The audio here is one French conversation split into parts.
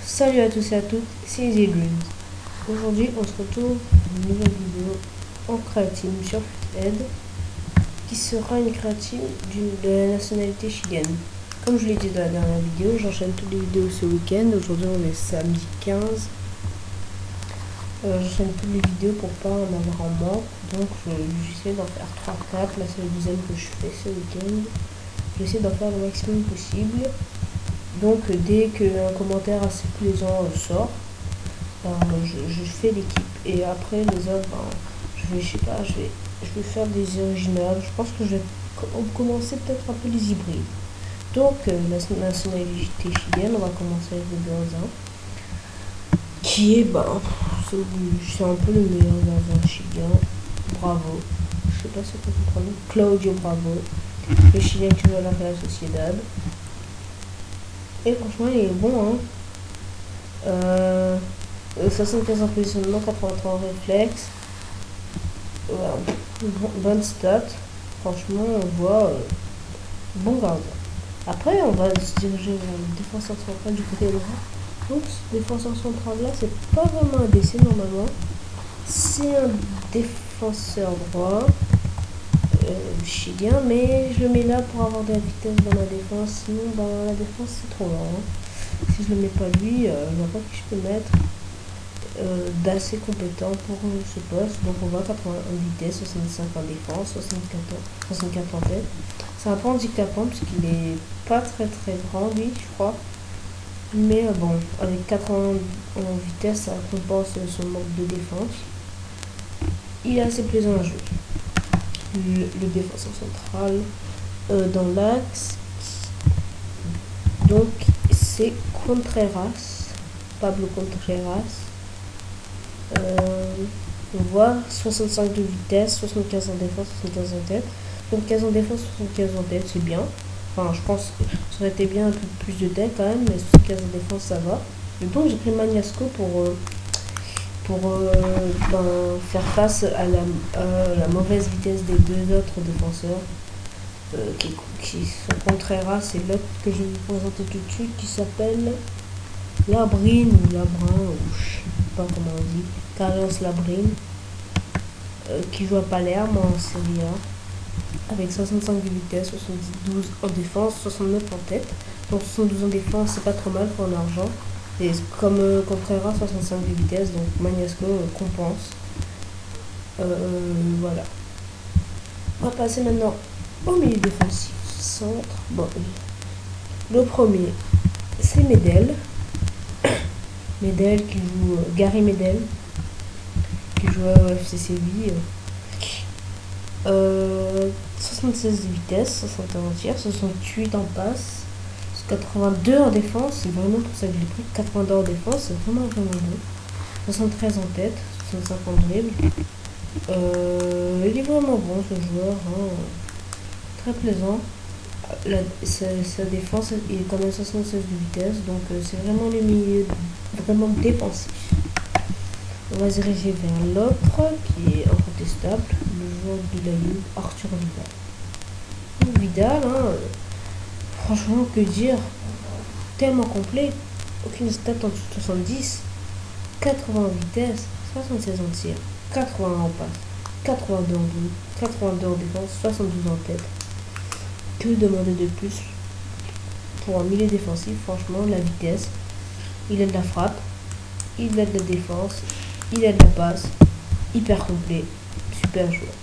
Salut à tous et à toutes, c'est Easy Dreams. Aujourd'hui, on se retrouve pour une nouvelle vidéo en créatine sur Futhead, qui sera une créatine de la nationalité chilienne. Comme je l'ai dit dans la dernière vidéo, j'enchaîne toutes les vidéos ce week-end. Aujourd'hui, on est samedi 15. J'enchaîne toutes les vidéos pour pas en avoir en manque. Donc, j'essaie d'en faire 3-4. Là, c'est la deuxième que je fais ce week-end. J'essaie d'en faire le maximum possible. Donc dès qu'un commentaire assez plaisant sort, je fais l'équipe. Et après les autres, je sais pas, je vais faire des originales. Je pense que je vais commencer peut-être un peu les hybrides. Donc la nationalité chilienne, on va commencer avec le Benzin. Qui est, c'est un peu le meilleur Benzin chilien. Bravo. Je sais pas si vous comprenez. Claudio Bravo. Le Chilien qui joue à la Real Sociedad. Et franchement, il est bon, hein. 75 en positionnement, 83 en réflexe. Voilà. Bonne stat. Franchement, on voit bon gardien. Après, on va se diriger vers le défenseur central du côté droit. Donc, ce défenseur central là, c'est pas vraiment un DC normalement. C'est un défenseur droit chilien, mais je le mets là pour avoir de la vitesse dans ma défense. Sinon, la défense c'est trop lent. Hein. Si je le mets pas lui, je vois pas qui je peux mettre d'assez compétent pour ce poste. Donc on va 81 en vitesse, 65 en défense, 64 en tête. C'est un peu handicapant parce qu'il est pas très grand lui, je crois. Mais bon, avec 80 en vitesse, ça compense son manque de défense. Il est assez plaisant à jouer. Le défenseur central dans l'axe, donc c'est Contreras, Pablo Contreras. On voit 65 de vitesse, 75 en défense, 75 en tête. Donc 15 en défense, 75 en tête, c'est bien. Enfin, je pense que ça aurait été bien un peu plus de tête quand même, mais 75 en défense, ça va. Et donc j'ai pris Maniasco pour faire face à la mauvaise vitesse des deux autres défenseurs qui sont Contreras. C'est l'autre que je vais vous présenter tout de suite qui s'appelle Labrin ou Labrin, ou je sais pas comment on dit, Carlos Labrin, qui joue à Palerme en Serie A avec 65 de vitesse, 72 en défense, 69 en tête. Donc 72 en défense, c'est pas trop mal pour un argent. Et comme Contreras, 65 de vitesse, donc Maniasco compense. Voilà. On va passer maintenant au milieu défensif. Centre. Bon, le premier, c'est Medel. Medel qui joue Gary Medel, qui joue au FC Séville. 76 de vitesse, 61 en tir, 68 en passe, 82 en défense, c'est vraiment pour ça que je l'ai pris. 82 en défense, c'est vraiment bon. 73 en tête, 65 en dribble. Il est vraiment bon ce joueur, hein. Très plaisant. Sa défense il est quand même 76 de vitesse, donc c'est vraiment le milieu vraiment défensif. On va se diriger vers l'autre qui est incontestable, le joueur de la Juve, Arthur Vidal. Vidal, hein, franchement, que dire, tellement complet, aucune stat en dessous de 70, 80 en vitesse, 76 en tir, 80 en passe, 82 en double, 82 en défense, 72 en tête. Que demander de plus pour un milieu défensif? Franchement, la vitesse, il a de la frappe, il a de la défense, il a de la passe, hyper complet, super joueur.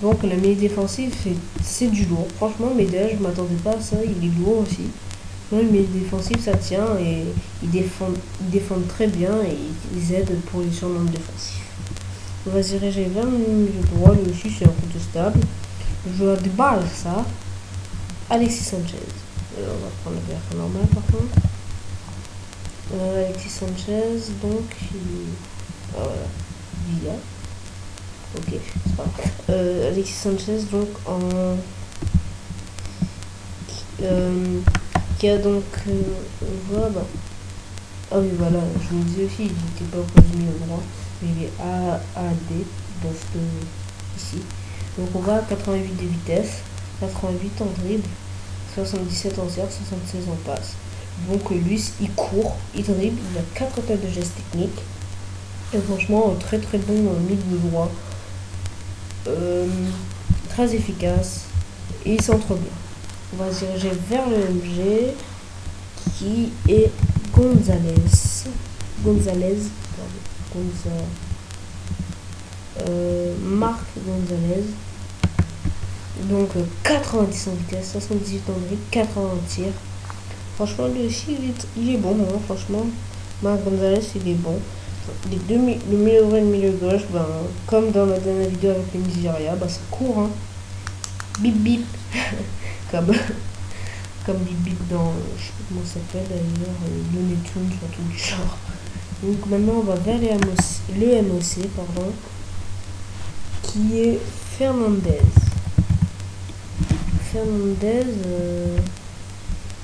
Donc le milieu défensif, c'est du lourd. Franchement, Medel, je m'attendais pas à ça, il est lourd aussi. Mais le milieu défensif, ça tient et ils défendent très bien et ils aident pour les surnoms défensifs. On va se diriger vers le milieu droit, lui aussi c'est incontestable. Le joueur de Barça, Alexis Sanchez. On va prendre la version normale par contre. Alexis Sanchez, donc voilà, Villa. Ok, c'est pas grave. Alexis Sanchez, donc qui a donc voilà. Ah oui, voilà, je me disais aussi, il n'était pas positionné au droit, mais il est AD dans ici. Donc on va à 88 de vitesse, 88 en dribble, 77 en tir, 76 en passe. Donc lui, il court, il dribble, il a 4 tas de gestes techniques. Et franchement, très très bon milieu droit. Très efficace. Et il centre bien. On va se diriger vers le MG qui est Gonzalez. Marc Gonzalez. Donc 90 en vitesse, 78 en dribble, 80 en tir. Franchement, lui aussi, il est bon, hein, franchement. Marc Gonzalez, il est bon. Le milieu droit et le milieu gauche, ben, comme dans la dernière vidéo avec le Nigeria, ben, c'est court, hein. Bip bip. comme, comme bip bip dans, je sais pas comment ça s'appelle d'ailleurs, Looney Tunes, un truc du genre. Donc maintenant, on va vers le MOC, pardon, qui est Fernandez.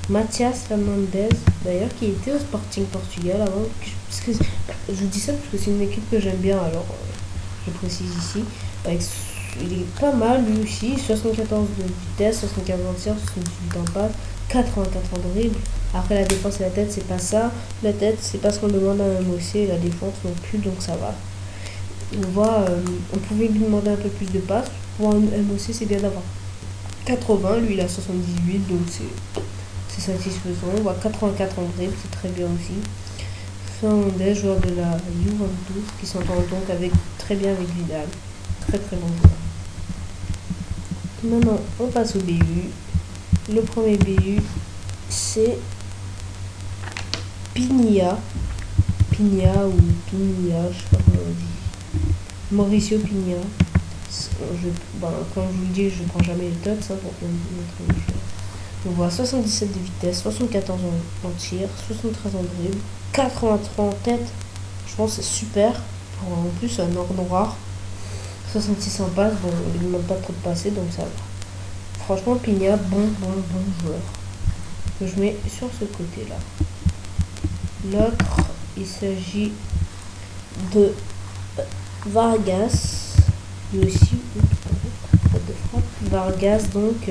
Mathias Fernandez, d'ailleurs, qui était au Sporting Portugal avant. Parce que, je vous dis ça parce que c'est une équipe que j'aime bien, alors je précise ici. Il est pas mal lui aussi, 74 de vitesse, 75 en tir, 78 en passe, 84 en dribble. Après la défense et la tête, c'est pas ça. La tête, c'est pas ce qu'on demande à un MOC, et la défense non plus, donc ça va. On pouvait lui demander un peu plus de passes. Pour un MOC, c'est bien d'avoir 80, lui il a 78, donc c'est satisfaisant. On voit 84 en dribble, c'est très bien aussi. Fernandez, joueur de la Juventus, qui s'entend donc très bien avec Vidal. Très très bon joueur. Maintenant, on passe au BU. Le premier BU, c'est Pinilla. Pinilla, je sais pas comment on dit. Mauricio Pinilla. Comme je vous le dis, je ne prends jamais les tots pour montrer le jeu. On voit 77 de vitesse, 74 en tir, 73 en dribble, 83 en tête. Je pense que c'est super. Pour en plus un ordre rare. 66 en passe, bon, il ne demande pas trop de passer, donc ça va. Franchement, Pinilla, bon joueur. Que je mets sur ce côté-là. L'autre, il s'agit de Vargas. Lui aussi, de frappe. Vargas, donc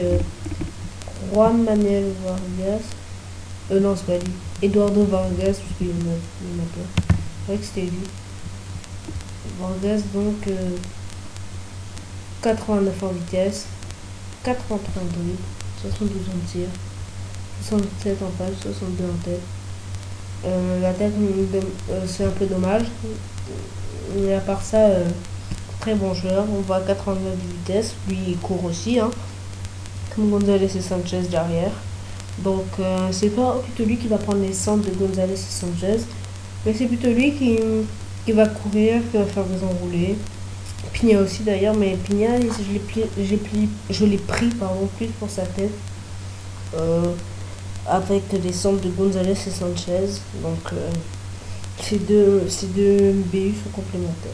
Juan Manuel Vargas. Non, c'est pas lui. Eduardo Vargas, parce qu'il y en a plein. C'est vrai que c'était lui. Vargas, donc 89 en vitesse, 83 en dribble, 72 en tir, 67 en passe, 62 en tête. La tête, c'est un peu dommage. Mais à part ça, très bon joueur. On voit 89 de vitesse. Lui, il court aussi. Hein. Comme Gonzalez et Sanchez derrière. Donc, c'est pas plutôt lui qui va prendre les centres de Gonzalez et Sanchez. Mais c'est plutôt lui qui va courir, qui va faire des enroulés. Pinilla aussi d'ailleurs, mais Pinilla, je l'ai pris plus pour sa tête. Avec les centres de Gonzalez et Sanchez. Donc ces deux BU sont complémentaires.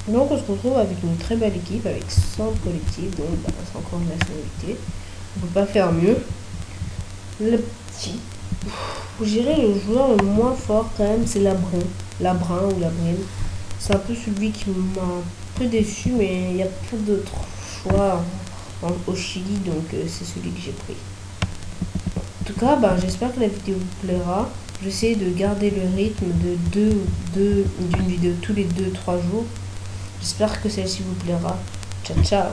Donc on se retrouve avec une très belle équipe, avec 100 collectifs, donc c'est encore une nationalité. On peut pas faire mieux. Le petit, je dirais le joueur le moins fort quand même, c'est Labrin ou Labrin. C'est un peu celui qui m'a un peu déçu, mais il n'y a pas d'autre choix au Chili, donc c'est celui que j'ai pris. En tout cas, j'espère que la vidéo vous plaira. J'essaie de garder le rythme d'une vidéo tous les 2-3 jours. J'espère que celle-ci vous plaira. Ciao, ciao!